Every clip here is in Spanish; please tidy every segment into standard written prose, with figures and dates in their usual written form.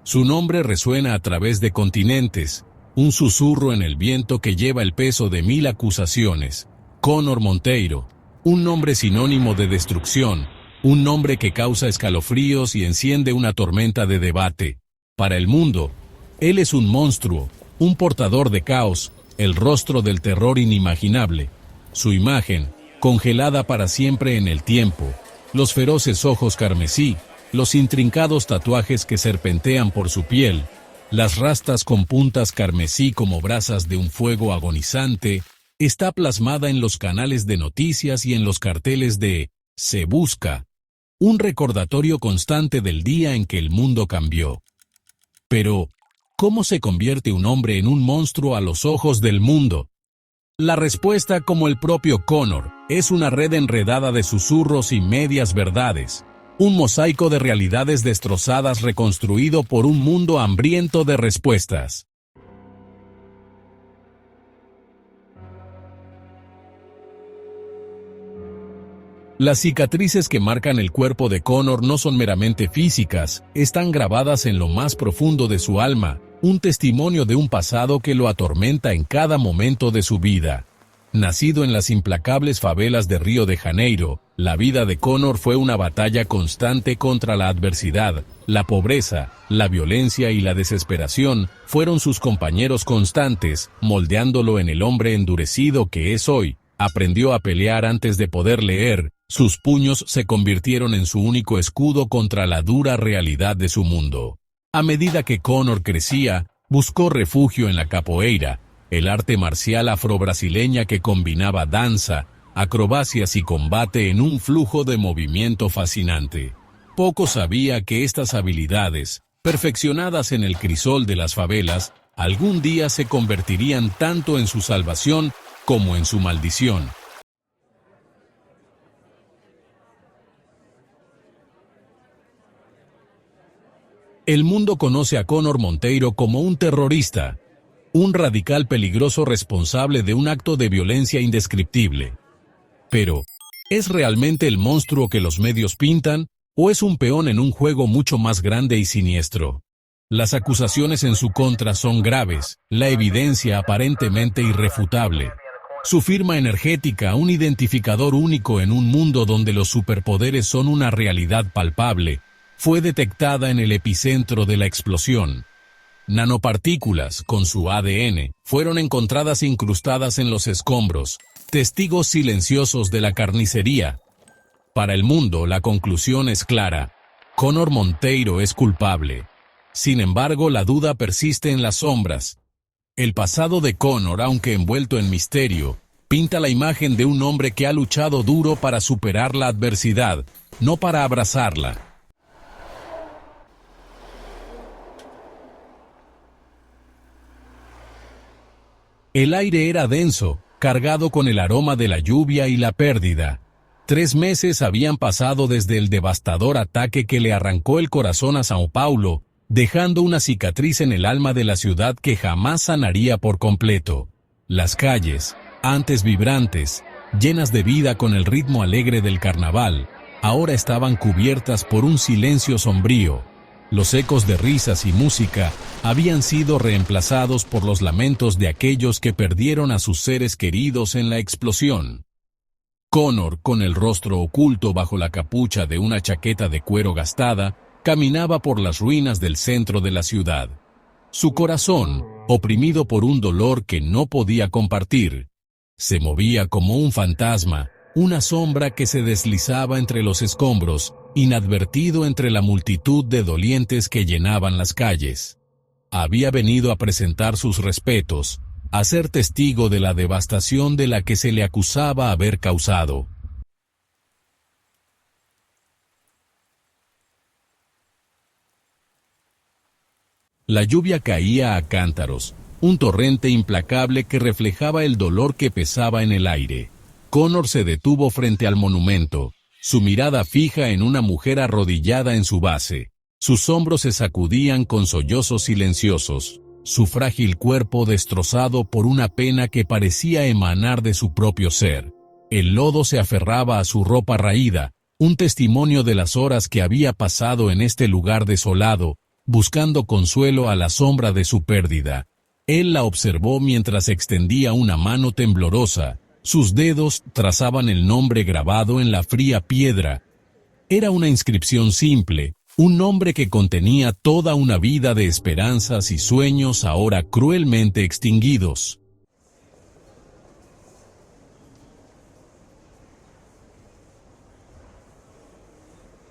Su nombre resuena a través de continentes, un susurro en el viento que lleva el peso de 1000 acusaciones. Conor Monteiro, un nombre sinónimo de destrucción, un nombre que causa escalofríos y enciende una tormenta de debate. Para el mundo, él es un monstruo, un portador de caos, el rostro del terror inimaginable. Su imagen, congelada para siempre en el tiempo, los feroces ojos carmesí, los intrincados tatuajes que serpentean por su piel, las rastas con puntas carmesí como brasas de un fuego agonizante, está plasmada en los canales de noticias y en los carteles de Se Busca, un recordatorio constante del día en que el mundo cambió. Pero, ¿cómo se convierte un hombre en un monstruo a los ojos del mundo? La respuesta, como el propio Conor, es una red enredada de susurros y medias verdades. Un mosaico de realidades destrozadas reconstruido por un mundo hambriento de respuestas. Las cicatrices que marcan el cuerpo de Conor no son meramente físicas, están grabadas en lo más profundo de su alma, un testimonio de un pasado que lo atormenta en cada momento de su vida. Nacido en las implacables favelas de Río de Janeiro, la vida de Conor fue una batalla constante contra la adversidad, la pobreza, la violencia y la desesperación fueron sus compañeros constantes, moldeándolo en el hombre endurecido que es hoy. Aprendió a pelear antes de poder leer, sus puños se convirtieron en su único escudo contra la dura realidad de su mundo. A medida que Conor crecía, buscó refugio en la capoeira, el arte marcial afro-brasileña que combinaba danza, acrobacias y combate en un flujo de movimiento fascinante. Poco sabía que estas habilidades, perfeccionadas en el crisol de las favelas, algún día se convertirían tanto en su salvación como en su maldición. El mundo conoce a Conor Monteiro como un terrorista, un radical peligroso responsable de un acto de violencia indescriptible. Pero, ¿es realmente el monstruo que los medios pintan, o es un peón en un juego mucho más grande y siniestro? Las acusaciones en su contra son graves, la evidencia aparentemente irrefutable. Su firma energética, un identificador único en un mundo donde los superpoderes son una realidad palpable, fue detectada en el epicentro de la explosión. Nanopartículas, con su ADN, fueron encontradas incrustadas en los escombros, testigos silenciosos de la carnicería. Para el mundo, la conclusión es clara. Conor Monteiro es culpable. Sin embargo, la duda persiste en las sombras. El pasado de Conor, aunque envuelto en misterio, pinta la imagen de un hombre que ha luchado duro para superar la adversidad, no para abrazarla. El aire era denso, cargado con el aroma de la lluvia y la pérdida. 3 meses habían pasado desde el devastador ataque que le arrancó el corazón a São Paulo, dejando una cicatriz en el alma de la ciudad que jamás sanaría por completo. Las calles, antes vibrantes, llenas de vida con el ritmo alegre del carnaval, ahora estaban cubiertas por un silencio sombrío. Los ecos de risas y música habían sido reemplazados por los lamentos de aquellos que perdieron a sus seres queridos en la explosión. Conor, con el rostro oculto bajo la capucha de una chaqueta de cuero gastada, caminaba por las ruinas del centro de la ciudad. Su corazón, oprimido por un dolor que no podía compartir, se movía como un fantasma, una sombra que se deslizaba entre los escombros, inadvertido entre la multitud de dolientes que llenaban las calles. Había venido a presentar sus respetos, a ser testigo de la devastación de la que se le acusaba haber causado. La lluvia caía a cántaros, un torrente implacable que reflejaba el dolor que pesaba en el aire. Conor se detuvo frente al monumento, su mirada fija en una mujer arrodillada en su base. Sus hombros se sacudían con sollozos silenciosos, su frágil cuerpo destrozado por una pena que parecía emanar de su propio ser. El lodo se aferraba a su ropa raída, un testimonio de las horas que había pasado en este lugar desolado, buscando consuelo a la sombra de su pérdida. Él la observó mientras extendía una mano temblorosa. Sus dedos trazaban el nombre grabado en la fría piedra. Era una inscripción simple, un nombre que contenía toda una vida de esperanzas y sueños ahora cruelmente extinguidos.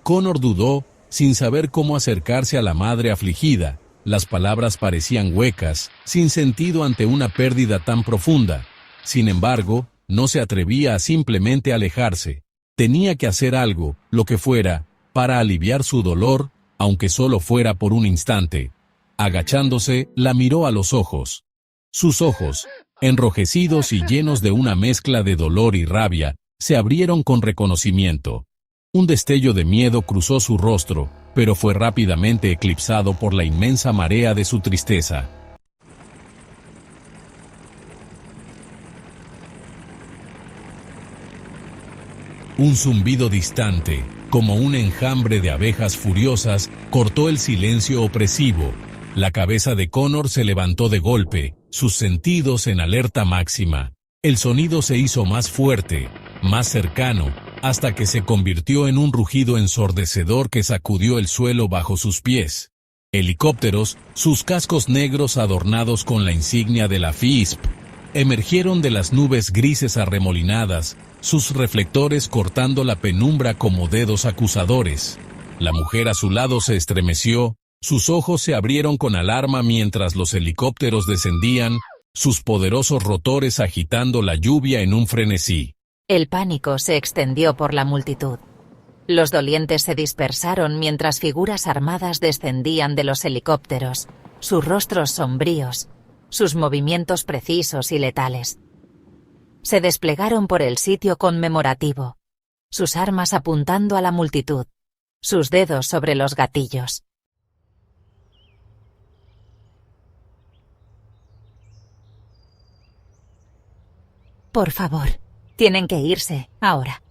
Connor dudó, sin saber cómo acercarse a la madre afligida. Las palabras parecían huecas, sin sentido ante una pérdida tan profunda. Sin embargo, no se atrevía a simplemente alejarse. Tenía que hacer algo, lo que fuera, para aliviar su dolor, aunque solo fuera por un instante. Agachándose, la miró a los ojos. Sus ojos, enrojecidos y llenos de una mezcla de dolor y rabia, se abrieron con reconocimiento. Un destello de miedo cruzó su rostro, pero fue rápidamente eclipsado por la inmensa marea de su tristeza. Un zumbido distante, como un enjambre de abejas furiosas, cortó el silencio opresivo. La cabeza de Connor se levantó de golpe, sus sentidos en alerta máxima. El sonido se hizo más fuerte, más cercano, hasta que se convirtió en un rugido ensordecedor que sacudió el suelo bajo sus pies. Helicópteros, sus cascos negros adornados con la insignia de la FISP, emergieron de las nubes grises arremolinadas, sus reflectores cortando la penumbra como dedos acusadores. La mujer a su lado se estremeció, sus ojos se abrieron con alarma mientras los helicópteros descendían, sus poderosos rotores agitando la lluvia en un frenesí. El pánico se extendió por la multitud. Los dolientes se dispersaron mientras figuras armadas descendían de los helicópteros, sus rostros sombríos, sus movimientos precisos y letales. Se desplegaron por el sitio conmemorativo, sus armas apuntando a la multitud, sus dedos sobre los gatillos. Por favor, tienen que irse, ahora.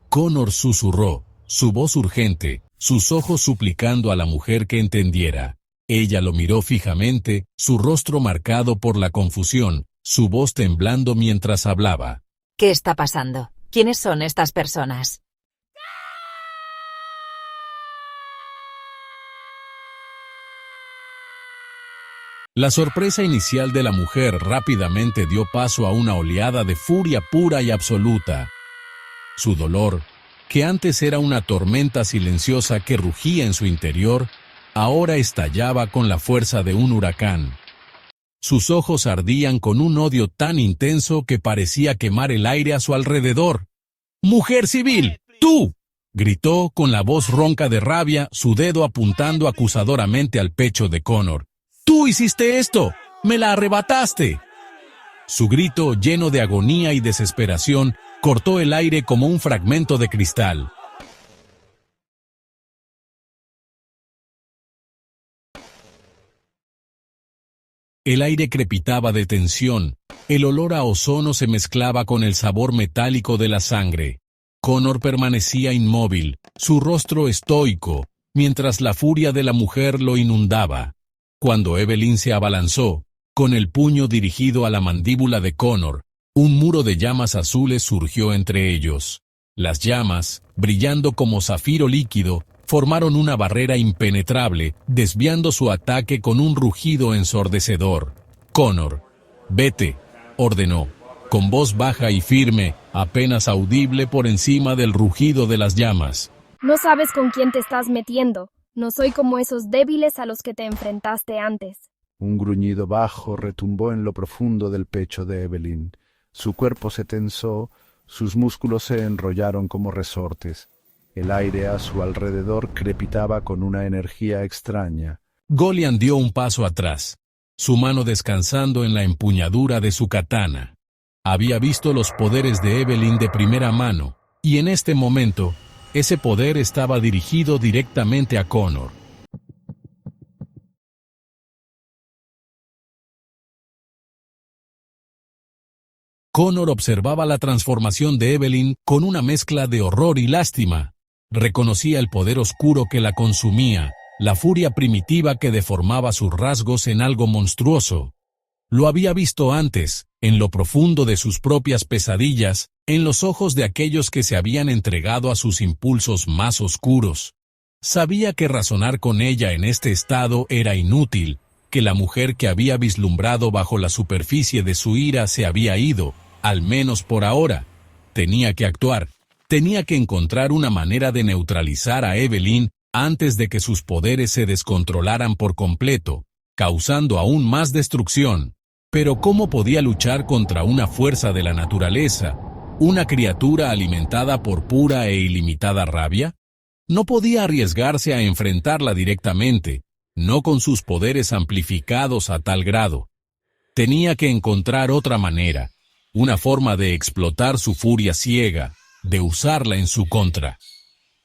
Connor susurró, su voz urgente, sus ojos suplicando a la mujer que entendiera. Ella lo miró fijamente, su rostro marcado por la confusión, su voz temblando mientras hablaba. ¿Qué está pasando? ¿Quiénes son estas personas? La sorpresa inicial de la mujer rápidamente dio paso a una oleada de furia pura y absoluta. Su dolor, que antes era una tormenta silenciosa que rugía en su interior, ahora estallaba con la fuerza de un huracán. Sus ojos ardían con un odio tan intenso que parecía quemar el aire a su alrededor. ¡Mujer civil! ¡Tú!, gritó con la voz ronca de rabia, su dedo apuntando acusadoramente al pecho de Connor. ¡Tú hiciste esto! ¡Me la arrebataste! Su grito, lleno de agonía y desesperación, cortó el aire como un fragmento de cristal. El aire crepitaba de tensión, el olor a ozono se mezclaba con el sabor metálico de la sangre. Connor permanecía inmóvil, su rostro estoico, mientras la furia de la mujer lo inundaba. Cuando Evelyn se abalanzó, con el puño dirigido a la mandíbula de Connor, un muro de llamas azules surgió entre ellos. Las llamas, brillando como zafiro líquido, formaron una barrera impenetrable, desviando su ataque con un rugido ensordecedor. Connor, vete, ordenó, con voz baja y firme, apenas audible por encima del rugido de las llamas. No sabes con quién te estás metiendo. No soy como esos débiles a los que te enfrentaste antes. Un gruñido bajo retumbó en lo profundo del pecho de Evelyn. Su cuerpo se tensó, sus músculos se enrollaron como resortes. El aire a su alrededor crepitaba con una energía extraña. Golian dio un paso atrás, su mano descansando en la empuñadura de su katana. Había visto los poderes de Evelyn de primera mano, y en este momento, ese poder estaba dirigido directamente a Connor. Connor observaba la transformación de Evelyn con una mezcla de horror y lástima. Reconocía el poder oscuro que la consumía, la furia primitiva que deformaba sus rasgos en algo monstruoso. Lo había visto antes, en lo profundo de sus propias pesadillas, en los ojos de aquellos que se habían entregado a sus impulsos más oscuros. Sabía que razonar con ella en este estado era inútil, que la mujer que había vislumbrado bajo la superficie de su ira se había ido, al menos por ahora. Tenía que actuar, tenía que encontrar una manera de neutralizar a Evelyn antes de que sus poderes se descontrolaran por completo, causando aún más destrucción. Pero ¿cómo podía luchar contra una fuerza de la naturaleza, una criatura alimentada por pura e ilimitada rabia? No podía arriesgarse a enfrentarla directamente, no con sus poderes amplificados a tal grado. Tenía que encontrar otra manera, una forma de explotar su furia ciega, de usarla en su contra.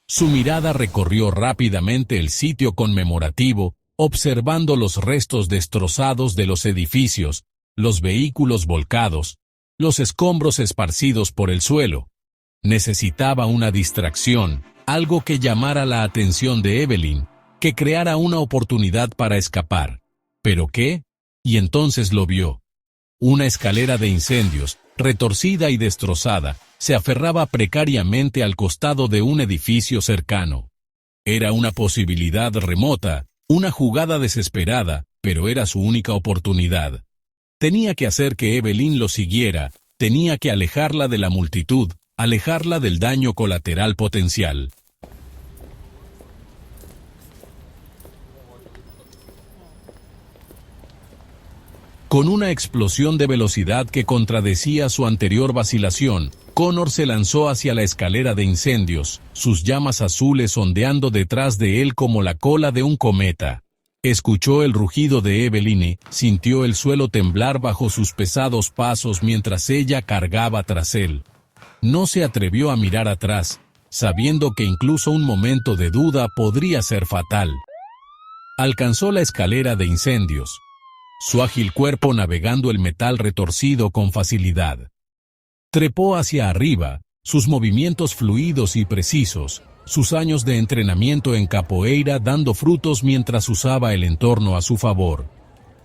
Su mirada recorrió rápidamente el sitio conmemorativo, observando los restos destrozados de los edificios, los vehículos volcados, los escombros esparcidos por el suelo. Necesitaba una distracción, algo que llamara la atención de Evelyn, que creara una oportunidad para escapar. ¿Pero qué? Y entonces lo vio. Una escalera de incendios, retorcida y destrozada, se aferraba precariamente al costado de un edificio cercano. Era una posibilidad remota, una jugada desesperada, pero era su única oportunidad. Tenía que hacer que Evelyn lo siguiera, tenía que alejarla de la multitud, alejarla del daño colateral potencial. Con una explosión de velocidad que contradecía su anterior vacilación, Connor se lanzó hacia la escalera de incendios, sus llamas azules ondeando detrás de él como la cola de un cometa. Escuchó el rugido de Evelyn y sintió el suelo temblar bajo sus pesados pasos mientras ella cargaba tras él. No se atrevió a mirar atrás, sabiendo que incluso un momento de duda podría ser fatal. Alcanzó la escalera de incendios, su ágil cuerpo navegando el metal retorcido con facilidad. Trepó hacia arriba, sus movimientos fluidos y precisos, sus años de entrenamiento en capoeira dando frutos mientras usaba el entorno a su favor.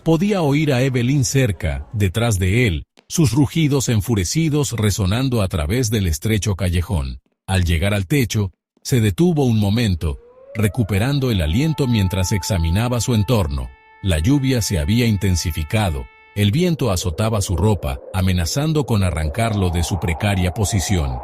Podía oír a Evelyn cerca, detrás de él, sus rugidos enfurecidos resonando a través del estrecho callejón. Al llegar al techo, se detuvo un momento, recuperando el aliento mientras examinaba su entorno. La lluvia se había intensificado, el viento azotaba su ropa, amenazando con arrancarlo de su precaria posición.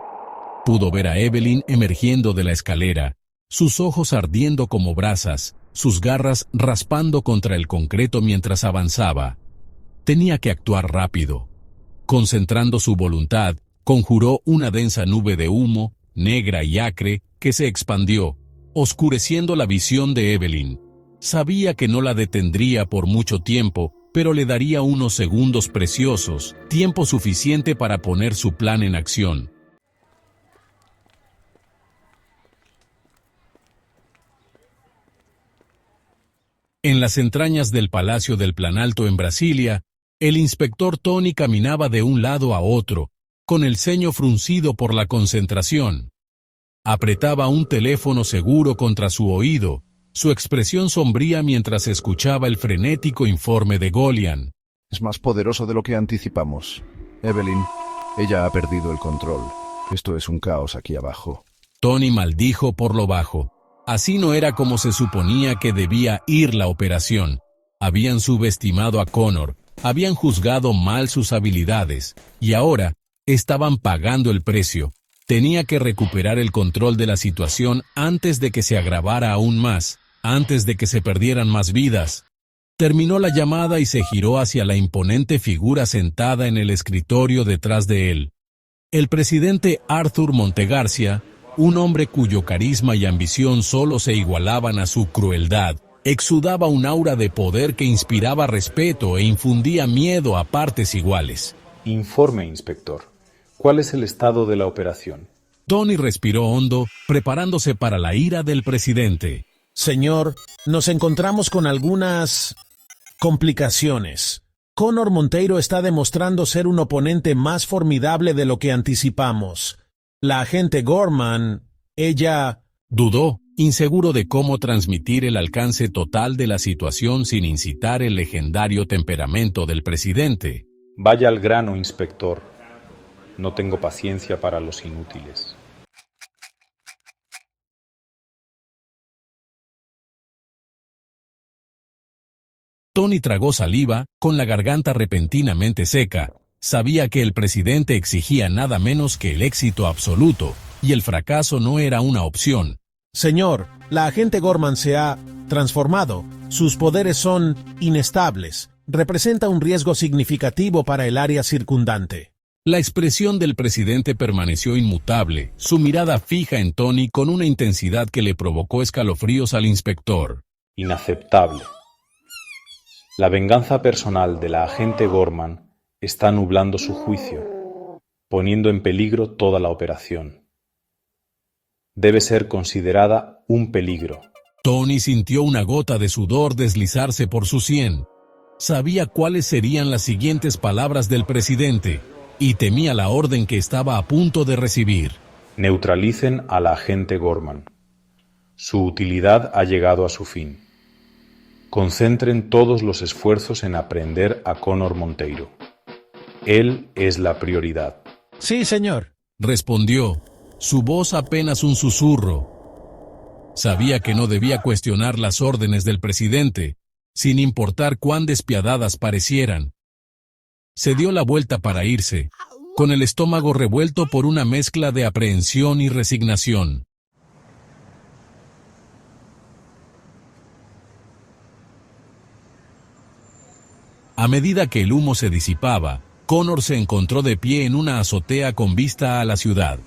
Pudo ver a Evelyn emergiendo de la escalera, sus ojos ardiendo como brasas, sus garras raspando contra el concreto mientras avanzaba. Tenía que actuar rápido. Concentrando su voluntad, conjuró una densa nube de humo, negra y acre, que se expandió, oscureciendo la visión de Evelyn. Sabía que no la detendría por mucho tiempo, pero le daría unos segundos preciosos, tiempo suficiente para poner su plan en acción. En las entrañas del Palacio del Planalto en Brasilia, el inspector Tony caminaba de un lado a otro, con el ceño fruncido por la concentración. Apretaba un teléfono seguro contra su oído, su expresión sombría mientras escuchaba el frenético informe de Golian. Es más poderoso de lo que anticipamos. Evelyn, ella ha perdido el control. Esto es un caos aquí abajo. Tony maldijo por lo bajo. Así no era como se suponía que debía ir la operación. Habían subestimado a Connor, habían juzgado mal sus habilidades, y ahora estaban pagando el precio. Tenía que recuperar el control de la situación antes de que se agravara aún más, antes de que se perdieran más vidas. Terminó la llamada y se giró hacia la imponente figura sentada en el escritorio detrás de él. El presidente Arthur Montegarcia, un hombre cuyo carisma y ambición solo se igualaban a su crueldad, exudaba un aura de poder que inspiraba respeto e infundía miedo a partes iguales. Informe, inspector. ¿Cuál es el estado de la operación? Tony respiró hondo, preparándose para la ira del presidente. Señor, nos encontramos con algunas complicaciones. Connor Monteiro está demostrando ser un oponente más formidable de lo que anticipamos. La agente Gorman, ella... Dudó, inseguro de cómo transmitir el alcance total de la situación sin incitar el legendario temperamento del presidente. Vaya al grano, inspector. No tengo paciencia para los inútiles. Tony tragó saliva, con la garganta repentinamente seca. Sabía que el presidente exigía nada menos que el éxito absoluto, y el fracaso no era una opción. Señor, la agente Gorman se ha transformado. Sus poderes son inestables. Representa un riesgo significativo para el área circundante. La expresión del presidente permaneció inmutable, su mirada fija en Tony con una intensidad que le provocó escalofríos al inspector. Inaceptable. La venganza personal de la agente Gorman está nublando su juicio, poniendo en peligro toda la operación. Debe ser considerada un peligro. Tony sintió una gota de sudor deslizarse por su sien. Sabía cuáles serían las siguientes palabras del presidente, y temía la orden que estaba a punto de recibir. Neutralicen a la agente Gorman. Su utilidad ha llegado a su fin. Concentren todos los esfuerzos en aprender a Connor Monteiro. Él es la prioridad. Sí, señor, respondió, su voz apenas un susurro. Sabía que no debía cuestionar las órdenes del presidente, sin importar cuán despiadadas parecieran. Se dio la vuelta para irse, con el estómago revuelto por una mezcla de aprehensión y resignación. A medida que el humo se disipaba, Connor se encontró de pie en una azotea con vista a la ciudad.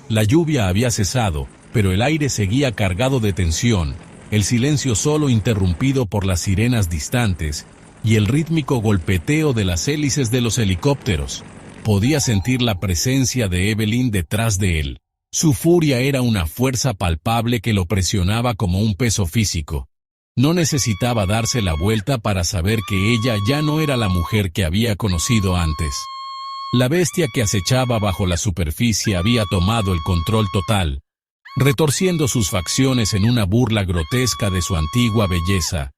La lluvia había cesado, pero el aire seguía cargado de tensión, el silencio solo interrumpido por las sirenas distantes y el rítmico golpeteo de las hélices de los helicópteros. Podía sentir la presencia de Evelyn detrás de él. Su furia era una fuerza palpable que lo presionaba como un peso físico. No necesitaba darse la vuelta para saber que ella ya no era la mujer que había conocido antes. La bestia que acechaba bajo la superficie había tomado el control total, retorciendo sus facciones en una burla grotesca de su antigua belleza.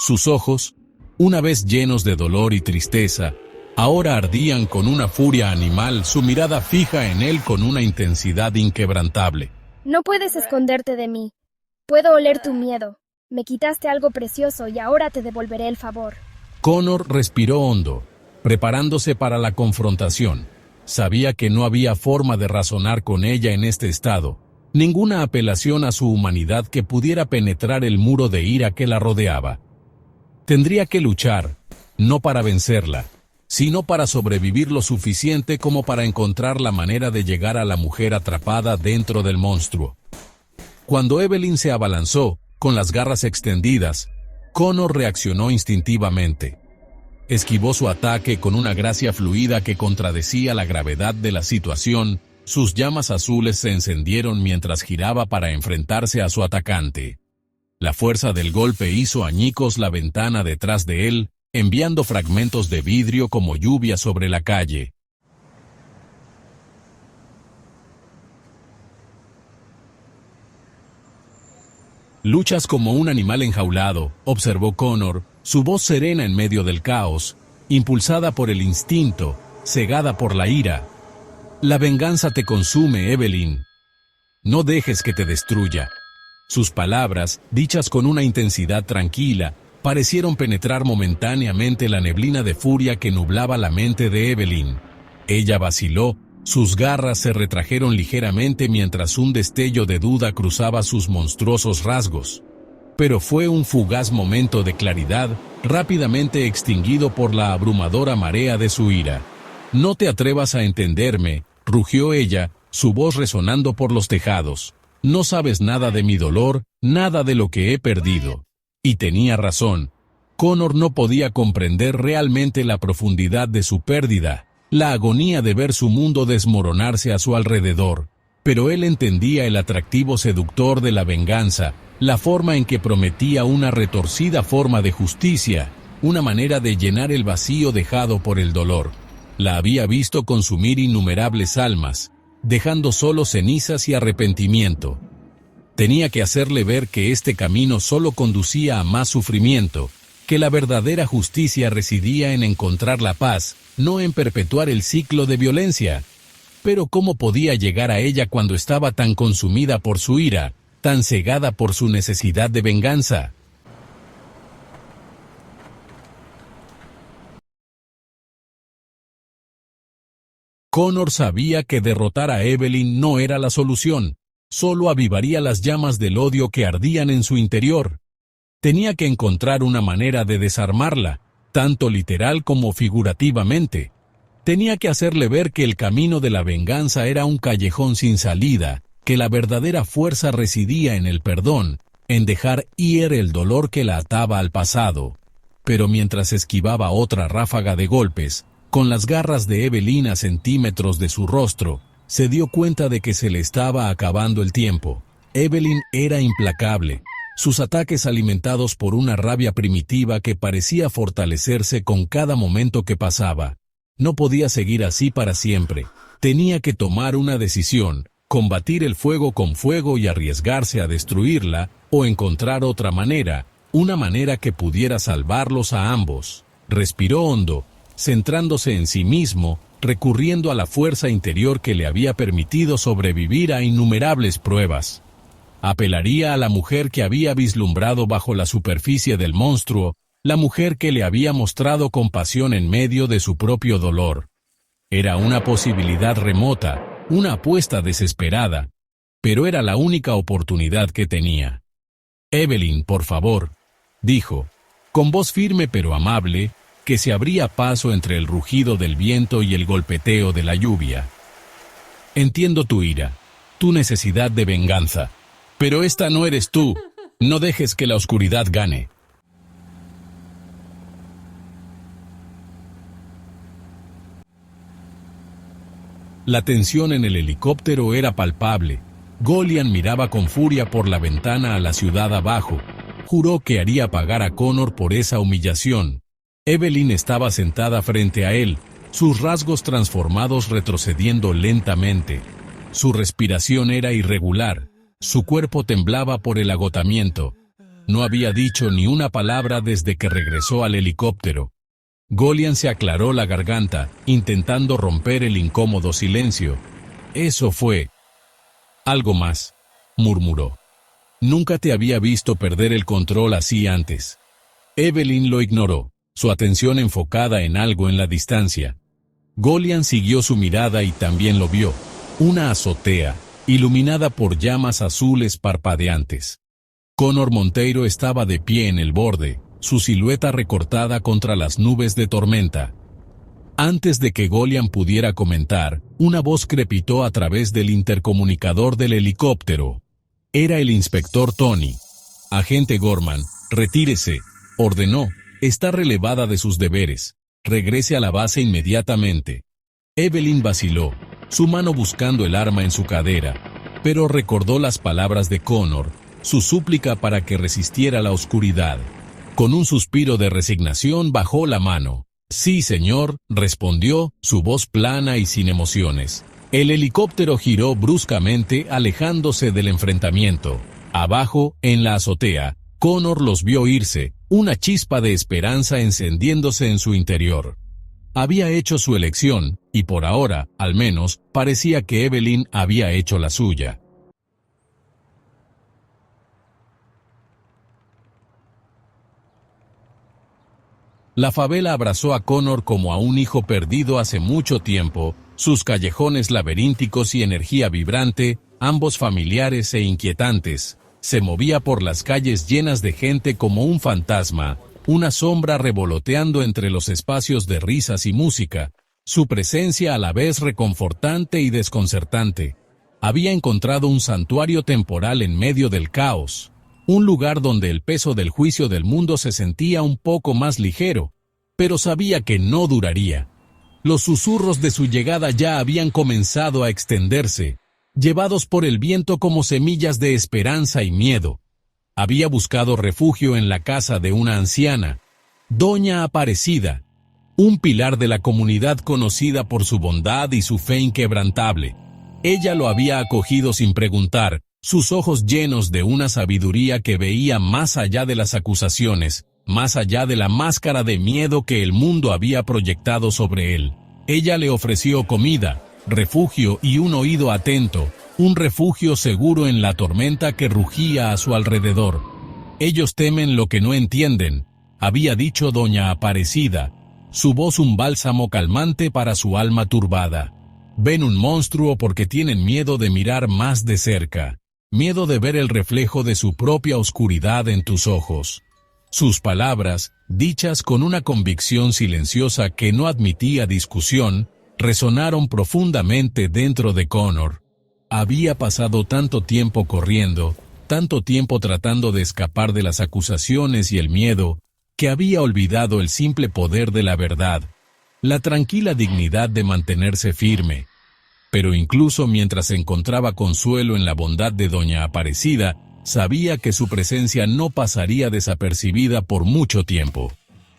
Sus ojos, una vez llenos de dolor y tristeza, ahora ardían con una furia animal, su mirada fija en él con una intensidad inquebrantable. No puedes esconderte de mí. Puedo oler tu miedo. Me quitaste algo precioso y ahora te devolveré el favor. Connor respiró hondo, preparándose para la confrontación. Sabía que no había forma de razonar con ella en este estado, ninguna apelación a su humanidad que pudiera penetrar el muro de ira que la rodeaba. Tendría que luchar, no para vencerla, sino para sobrevivir lo suficiente como para encontrar la manera de llegar a la mujer atrapada dentro del monstruo. Cuando Evelyn se abalanzó, con las garras extendidas, Connor reaccionó instintivamente. Esquivó su ataque con una gracia fluida que contradecía la gravedad de la situación. Sus llamas azules se encendieron mientras giraba para enfrentarse a su atacante. La fuerza del golpe hizo añicos la ventana detrás de él, enviando fragmentos de vidrio como lluvia sobre la calle. Luchas como un animal enjaulado, observó Connor, su voz serena en medio del caos, impulsada por el instinto, cegada por la ira. La venganza te consume, Evelyn. No dejes que te destruya. Sus palabras, dichas con una intensidad tranquila, parecieron penetrar momentáneamente la neblina de furia que nublaba la mente de Evelyn. Ella vaciló, sus garras se retrajeron ligeramente mientras un destello de duda cruzaba sus monstruosos rasgos. Pero fue un fugaz momento de claridad, rápidamente extinguido por la abrumadora marea de su ira. «No te atrevas a entenderme», rugió ella, su voz resonando por los tejados. «No sabes nada de mi dolor, nada de lo que he perdido». Y tenía razón. Connor no podía comprender realmente la profundidad de su pérdida, la agonía de ver su mundo desmoronarse a su alrededor. Pero él entendía el atractivo seductor de la venganza, la forma en que prometía una retorcida forma de justicia, una manera de llenar el vacío dejado por el dolor. La había visto consumir innumerables almas, dejando solo cenizas y arrepentimiento. Tenía que hacerle ver que este camino solo conducía a más sufrimiento, que la verdadera justicia residía en encontrar la paz, no en perpetuar el ciclo de violencia. Pero ¿cómo podía llegar a ella cuando estaba tan consumida por su ira, tan cegada por su necesidad de venganza? Connor sabía que derrotar a Evelyn no era la solución, solo avivaría las llamas del odio que ardían en su interior. Tenía que encontrar una manera de desarmarla, tanto literal como figurativamente. Tenía que hacerle ver que el camino de la venganza era un callejón sin salida, que la verdadera fuerza residía en el perdón, en dejar ir el dolor que la ataba al pasado. Pero mientras esquivaba otra ráfaga de golpes, con las garras de Evelyn a centímetros de su rostro, se dio cuenta de que se le estaba acabando el tiempo. Evelyn era implacable, sus ataques alimentados por una rabia primitiva que parecía fortalecerse con cada momento que pasaba. No podía seguir así para siempre. Tenía que tomar una decisión, combatir el fuego con fuego y arriesgarse a destruirla, o encontrar otra manera, una manera que pudiera salvarlos a ambos. Respiró hondo, centrándose en sí mismo, recurriendo a la fuerza interior que le había permitido sobrevivir a innumerables pruebas. Apelaría a la mujer que había vislumbrado bajo la superficie del monstruo, la mujer que le había mostrado compasión en medio de su propio dolor. Era una posibilidad remota, una apuesta desesperada, pero era la única oportunidad que tenía. «Evelyn, por favor», dijo, con voz firme pero amable, que se abría paso entre el rugido del viento y el golpeteo de la lluvia. «Entiendo tu ira, tu necesidad de venganza, pero esta no eres tú. No dejes que la oscuridad gane». La tensión en el helicóptero era palpable. Golian miraba con furia por la ventana a la ciudad abajo. Juró que haría pagar a Connor por esa humillación. Evelyn estaba sentada frente a él, sus rasgos transformados retrocediendo lentamente. Su respiración era irregular, su cuerpo temblaba por el agotamiento. No había dicho ni una palabra desde que regresó al helicóptero. Golian se aclaró la garganta, intentando romper el incómodo silencio. «Eso fue algo más», murmuró. «Nunca te había visto perder el control así antes». Evelyn lo ignoró, su atención enfocada en algo en la distancia. Golian siguió su mirada y también lo vio. Una azotea, iluminada por llamas azules parpadeantes. Connor Monteiro estaba de pie en el borde, su silueta recortada contra las nubes de tormenta. Antes de que Golian pudiera comentar, una voz crepitó a través del intercomunicador del helicóptero. Era el inspector Tony. «Agente Gorman, retírese», ordenó. «Está relevada de sus deberes. Regrese a la base inmediatamente». Evelyn vaciló, su mano buscando el arma en su cadera, pero recordó las palabras de Connor, su súplica para que resistiera la oscuridad. Con un suspiro de resignación bajó la mano. «Sí, señor», respondió, su voz plana y sin emociones. El helicóptero giró bruscamente, alejándose del enfrentamiento. Abajo, en la azotea, Connor los vio irse, una chispa de esperanza encendiéndose en su interior. Había hecho su elección, y por ahora, al menos, parecía que Evelyn había hecho la suya. La favela abrazó a Connor como a un hijo perdido hace mucho tiempo, sus callejones laberínticos y energía vibrante, ambos familiares e inquietantes. Se movía por las calles llenas de gente como un fantasma, una sombra revoloteando entre los espacios de risas y música, su presencia a la vez reconfortante y desconcertante. Había encontrado un santuario temporal en medio del caos, un lugar donde el peso del juicio del mundo se sentía un poco más ligero, pero sabía que no duraría. Los susurros de su llegada ya habían comenzado a extenderse, llevados por el viento como semillas de esperanza y miedo. Había buscado refugio en la casa de una anciana, Doña Aparecida, un pilar de la comunidad conocida por su bondad y su fe inquebrantable. Ella lo había acogido sin preguntar, sus ojos llenos de una sabiduría que veía más allá de las acusaciones, más allá de la máscara de miedo que el mundo había proyectado sobre él. Ella le ofreció comida, refugio y un oído atento, un refugio seguro en la tormenta que rugía a su alrededor. Ellos temen lo que no entienden, había dicho doña Aparecida, su voz un bálsamo calmante para su alma turbada. Ven un monstruo porque tienen miedo de mirar más de cerca, miedo de ver el reflejo de su propia oscuridad en tus ojos. Sus palabras, dichas con una convicción silenciosa que no admitía discusión, resonaron profundamente dentro de Connor. Había pasado tanto tiempo corriendo, tanto tiempo tratando de escapar de las acusaciones y el miedo, que había olvidado el simple poder de la verdad, la tranquila dignidad de mantenerse firme. Pero incluso mientras encontraba consuelo en la bondad de doña Aparecida, sabía que su presencia no pasaría desapercibida por mucho tiempo.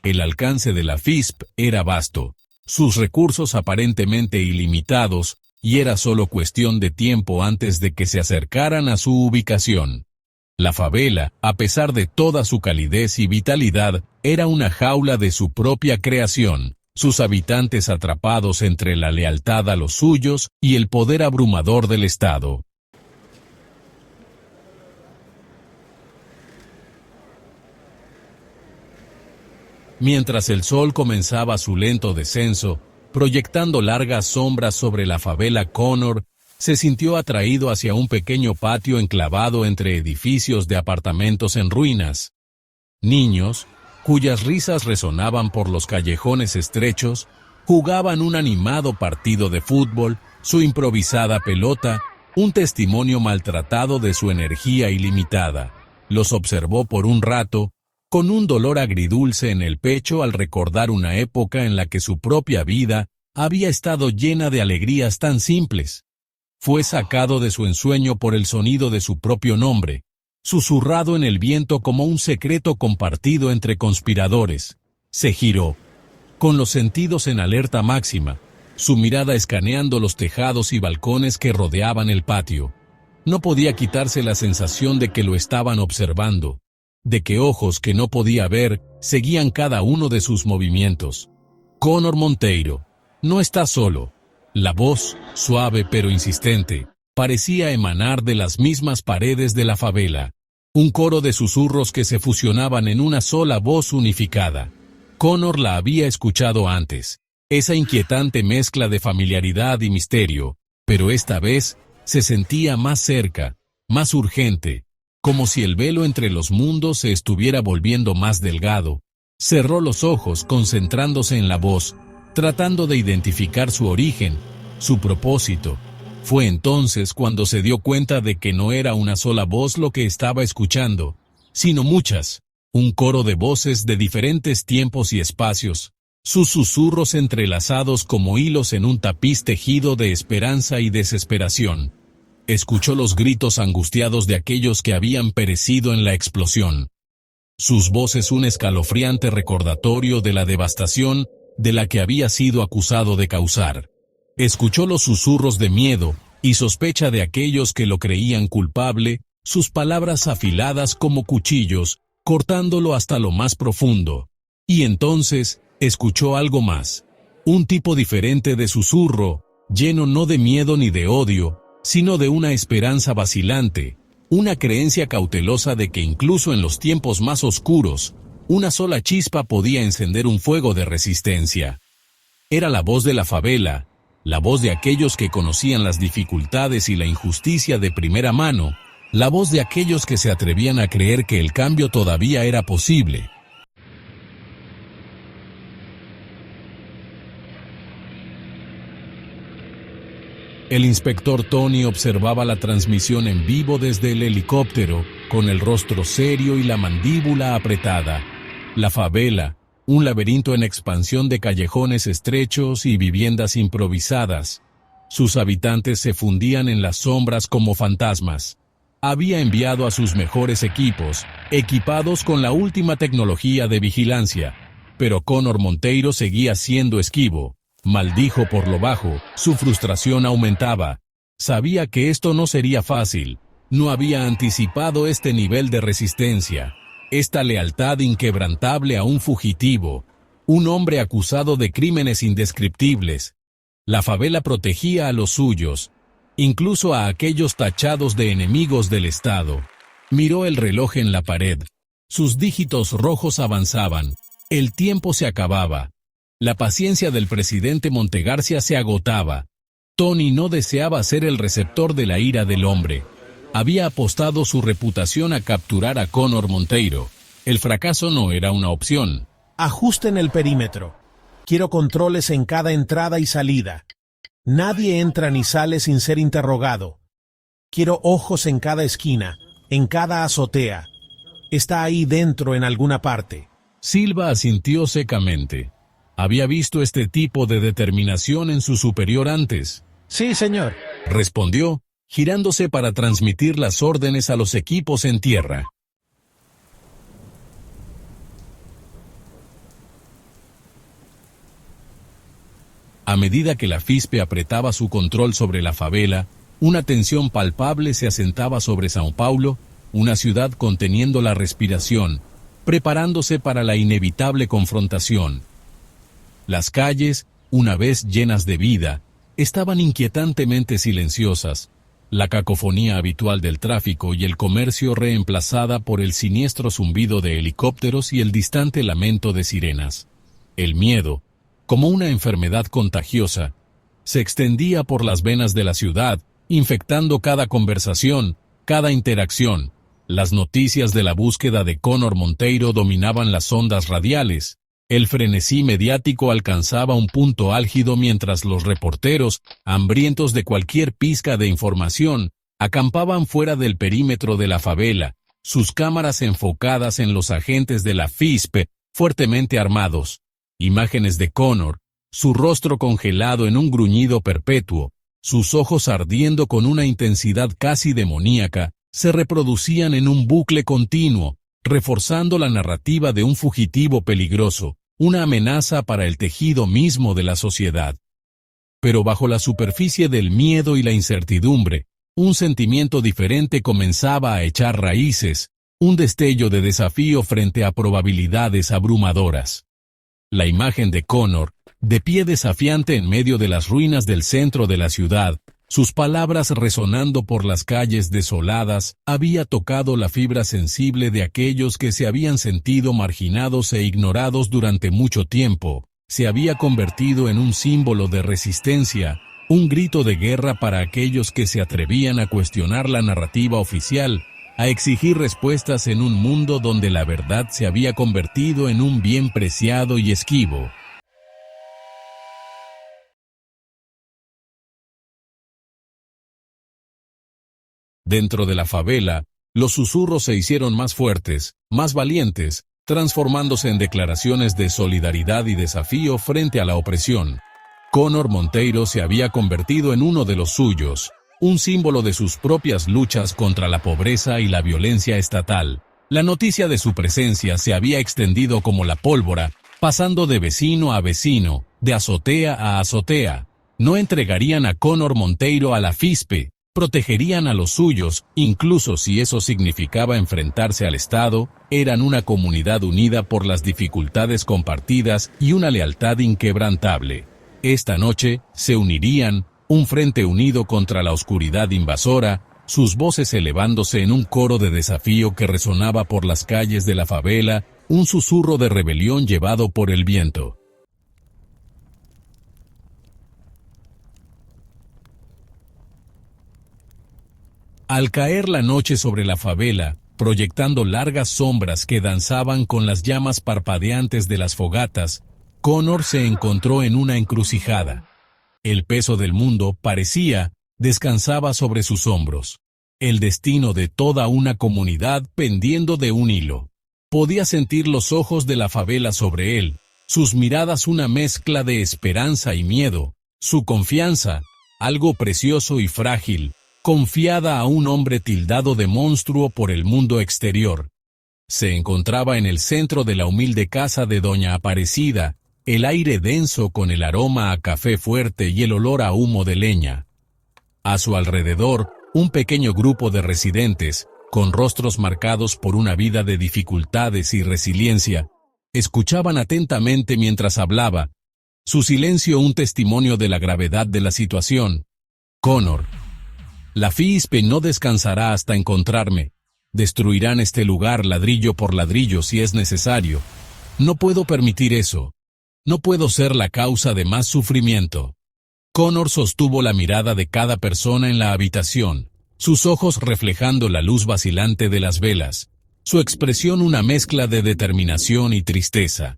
El alcance de la FISP era vasto, sus recursos aparentemente ilimitados, y era solo cuestión de tiempo antes de que se acercaran a su ubicación. La favela, a pesar de toda su calidez y vitalidad, era una jaula de su propia creación, sus habitantes atrapados entre la lealtad a los suyos y el poder abrumador del Estado. Mientras el sol comenzaba su lento descenso, proyectando largas sombras sobre la favela, Connor se sintió atraído hacia un pequeño patio enclavado entre edificios de apartamentos en ruinas. Niños, cuyas risas resonaban por los callejones estrechos, jugaban un animado partido de fútbol, su improvisada pelota, un testimonio maltratado de su energía ilimitada. Los observó por un rato, con un dolor agridulce en el pecho al recordar una época en la que su propia vida había estado llena de alegrías tan simples. Fue sacado de su ensueño por el sonido de su propio nombre, susurrado en el viento como un secreto compartido entre conspiradores. Se giró, con los sentidos en alerta máxima, su mirada escaneando los tejados y balcones que rodeaban el patio. No podía quitarse la sensación de que lo estaban observando, de que ojos que no podía ver seguían cada uno de sus movimientos. Connor Monteiro, no está solo. La voz, suave pero insistente, parecía emanar de las mismas paredes de la favela. Un coro de susurros que se fusionaban en una sola voz unificada. Connor la había escuchado antes, esa inquietante mezcla de familiaridad y misterio, pero esta vez se sentía más cerca, más urgente, como si el velo entre los mundos se estuviera volviendo más delgado. Cerró los ojos concentrándose en la voz, tratando de identificar su origen, su propósito. Fue entonces cuando se dio cuenta de que no era una sola voz lo que estaba escuchando, sino muchas, un coro de voces de diferentes tiempos y espacios, sus susurros entrelazados como hilos en un tapiz tejido de esperanza y desesperación. Escuchó los gritos angustiados de aquellos que habían perecido en la explosión. Sus voces un escalofriante recordatorio de la devastación de la que había sido acusado de causar. Escuchó los susurros de miedo y sospecha de aquellos que lo creían culpable, sus palabras afiladas como cuchillos, cortándolo hasta lo más profundo. Y entonces, escuchó algo más. Un tipo diferente de susurro, lleno no de miedo ni de odio, sino de una esperanza vacilante, una creencia cautelosa de que incluso en los tiempos más oscuros, una sola chispa podía encender un fuego de resistencia. Era la voz de la favela, la voz de aquellos que conocían las dificultades y la injusticia de primera mano, la voz de aquellos que se atrevían a creer que el cambio todavía era posible. El inspector Tony observaba la transmisión en vivo desde el helicóptero, con el rostro serio y la mandíbula apretada. La favela, un laberinto en expansión de callejones estrechos y viviendas improvisadas. Sus habitantes se fundían en las sombras como fantasmas. Había enviado a sus mejores equipos, equipados con la última tecnología de vigilancia, pero Connor Monteiro seguía siendo esquivo. Maldijo por lo bajo, su frustración aumentaba. Sabía que esto no sería fácil, no había anticipado este nivel de resistencia, esta lealtad inquebrantable a un fugitivo, un hombre acusado de crímenes indescriptibles. La favela protegía a los suyos, incluso a aquellos tachados de enemigos del Estado. Miró el reloj en la pared. Sus dígitos rojos avanzaban. El tiempo se acababa. La paciencia del presidente Montegarcia se agotaba. Tony no deseaba ser el receptor de la ira del hombre. Había apostado su reputación a capturar a Connor Monteiro. El fracaso no era una opción. Ajusten el perímetro. Quiero controles en cada entrada y salida. Nadie entra ni sale sin ser interrogado. Quiero ojos en cada esquina, en cada azotea. Está ahí dentro en alguna parte. Silva asintió secamente. Había visto este tipo de determinación en su superior antes. Sí, señor. Respondió, girándose para transmitir las órdenes a los equipos en tierra. A medida que la FISPE apretaba su control sobre la favela, una tensión palpable se asentaba sobre São Paulo, una ciudad conteniendo la respiración, preparándose para la inevitable confrontación. Las calles, una vez llenas de vida, estaban inquietantemente silenciosas, la cacofonía habitual del tráfico y el comercio reemplazada por el siniestro zumbido de helicópteros y el distante lamento de sirenas. El miedo, como una enfermedad contagiosa, se extendía por las venas de la ciudad, infectando cada conversación, cada interacción. Las noticias de la búsqueda de Connor Monteiro dominaban las ondas radiales. El frenesí mediático alcanzaba un punto álgido mientras los reporteros, hambrientos de cualquier pizca de información, acampaban fuera del perímetro de la favela, sus cámaras enfocadas en los agentes de la FISPE, fuertemente armados. Imágenes de Connor, su rostro congelado en un gruñido perpetuo, sus ojos ardiendo con una intensidad casi demoníaca, se reproducían en un bucle continuo, reforzando la narrativa de un fugitivo peligroso, una amenaza para el tejido mismo de la sociedad. Pero bajo la superficie del miedo y la incertidumbre, un sentimiento diferente comenzaba a echar raíces, un destello de desafío frente a probabilidades abrumadoras. La imagen de Connor, de pie desafiante en medio de las ruinas del centro de la ciudad, sus palabras resonando por las calles desoladas, había tocado la fibra sensible de aquellos que se habían sentido marginados e ignorados durante mucho tiempo. Se había convertido en un símbolo de resistencia, un grito de guerra para aquellos que se atrevían a cuestionar la narrativa oficial, a exigir respuestas en un mundo donde la verdad se había convertido en un bien preciado y esquivo. Dentro de la favela, los susurros se hicieron más fuertes, más valientes, transformándose en declaraciones de solidaridad y desafío frente a la opresión. Connor Monteiro se había convertido en uno de los suyos, un símbolo de sus propias luchas contra la pobreza y la violencia estatal. La noticia de su presencia se había extendido como la pólvora, pasando de vecino a vecino, de azotea a azotea. No entregarían a Connor Monteiro a la FISPE, protegerían a los suyos, incluso si eso significaba enfrentarse al Estado. Eran una comunidad unida por las dificultades compartidas y una lealtad inquebrantable. Esta noche, se unirían, un frente unido contra la oscuridad invasora, sus voces elevándose en un coro de desafío que resonaba por las calles de la favela, un susurro de rebelión llevado por el viento. Al caer la noche sobre la favela, proyectando largas sombras que danzaban con las llamas parpadeantes de las fogatas, Connor se encontró en una encrucijada. El peso del mundo, parecía, descansaba sobre sus hombros. El destino de toda una comunidad pendiendo de un hilo. Podía sentir los ojos de la favela sobre él, sus miradas una mezcla de esperanza y miedo, su confianza, algo precioso y frágil, confiada a un hombre tildado de monstruo por el mundo exterior. Se encontraba en el centro de la humilde casa de Doña Aparecida, el aire denso con el aroma a café fuerte y el olor a humo de leña. A su alrededor, Un pequeño grupo de residentes, con rostros marcados por una vida de dificultades y resiliencia, escuchaban atentamente mientras hablaba, su silencio un testimonio de la gravedad de la situación. Connor. La FISP no descansará hasta encontrarme. Destruirán este lugar ladrillo por ladrillo si es necesario. No puedo permitir eso. No puedo ser la causa de más sufrimiento. Connor sostuvo la mirada de cada persona en la habitación, sus ojos reflejando la luz vacilante de las velas, su expresión una mezcla de determinación y tristeza.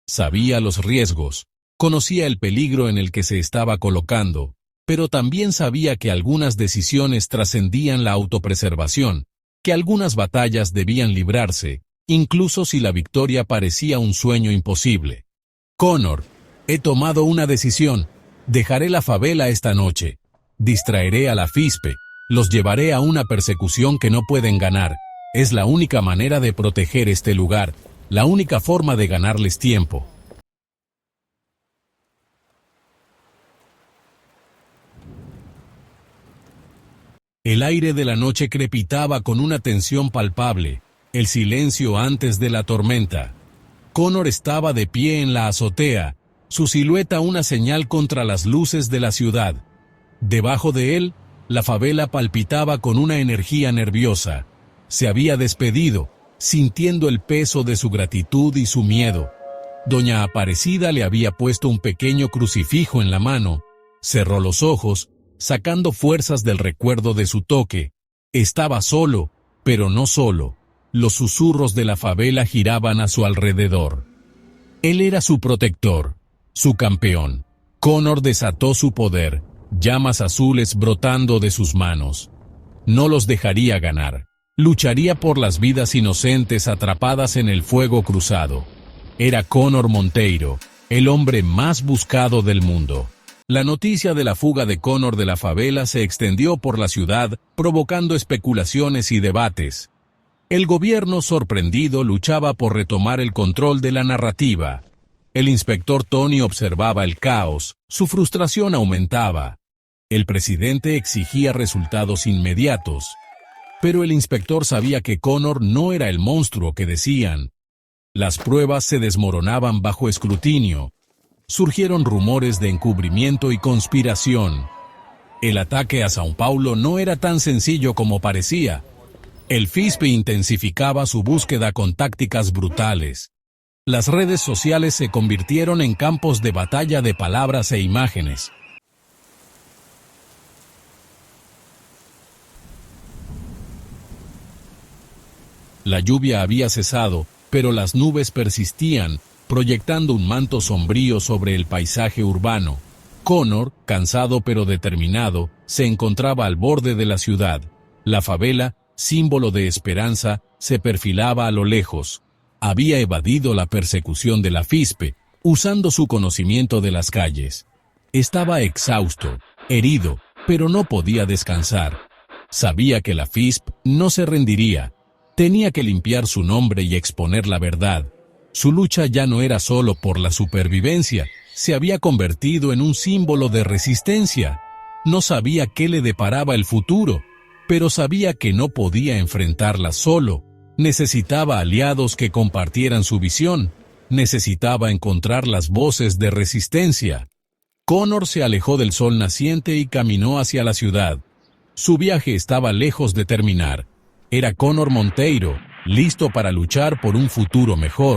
Sabía los riesgos, conocía el peligro en el que se estaba colocando, pero también sabía que algunas decisiones trascendían la autopreservación, que algunas batallas debían librarse, incluso si la victoria parecía un sueño imposible. Connor, he tomado una decisión. Dejaré la favela esta noche. Distraeré a la FISP. Los llevaré a una persecución que no pueden ganar. Es la única manera de proteger este lugar, la única forma de ganarles tiempo. El aire de la noche crepitaba con una tensión palpable, el silencio antes de la tormenta. Connor estaba de pie en la azotea, su silueta una señal contra las luces de la ciudad. Debajo de él, la favela palpitaba con una energía nerviosa. Se había despedido, sintiendo el peso de su gratitud y su miedo. Doña Aparecida le había puesto un pequeño crucifijo en la mano. Cerró los ojos, sacando fuerzas del recuerdo de su toque. Estaba solo, pero no solo. Los susurros de la favela giraban a su alrededor. Él era su protector, su campeón. Connor desató su poder, llamas azules brotando de sus manos. No los dejaría ganar. Lucharía por las vidas inocentes atrapadas en el fuego cruzado. Era Connor Monteiro, el hombre más buscado del mundo. La noticia de la fuga de Connor de la favela se extendió por la ciudad, provocando especulaciones y debates. El gobierno, sorprendido, luchaba por retomar el control de la narrativa. El inspector Tony observaba el caos, su frustración aumentaba. El presidente exigía resultados inmediatos. Pero el inspector sabía que Connor no era el monstruo que decían. Las pruebas se desmoronaban bajo escrutinio. Surgieron rumores de encubrimiento y conspiración. El ataque a São Paulo no era tan sencillo como parecía. El FISP intensificaba su búsqueda con tácticas brutales. Las redes sociales se convirtieron en campos de batalla de palabras e imágenes. La lluvia había cesado, pero las nubes persistían, proyectando un manto sombrío sobre el paisaje urbano. Connor, cansado pero determinado, se encontraba al borde de la ciudad. La favela, símbolo de esperanza, se perfilaba a lo lejos. Había evadido la persecución de la FISP, usando su conocimiento de las calles. Estaba exhausto, herido, pero no podía descansar. Sabía que la FISP no se rendiría. Tenía que limpiar su nombre y exponer la verdad. Su lucha ya no era solo por la supervivencia, se había convertido en un símbolo de resistencia. No sabía qué le deparaba el futuro, pero sabía que no podía enfrentarla solo. Necesitaba aliados que compartieran su visión. Necesitaba encontrar las voces de resistencia. Connor se alejó del sol naciente y caminó hacia la ciudad. Su viaje estaba lejos de terminar. Era Connor Monteiro, listo para luchar por un futuro mejor.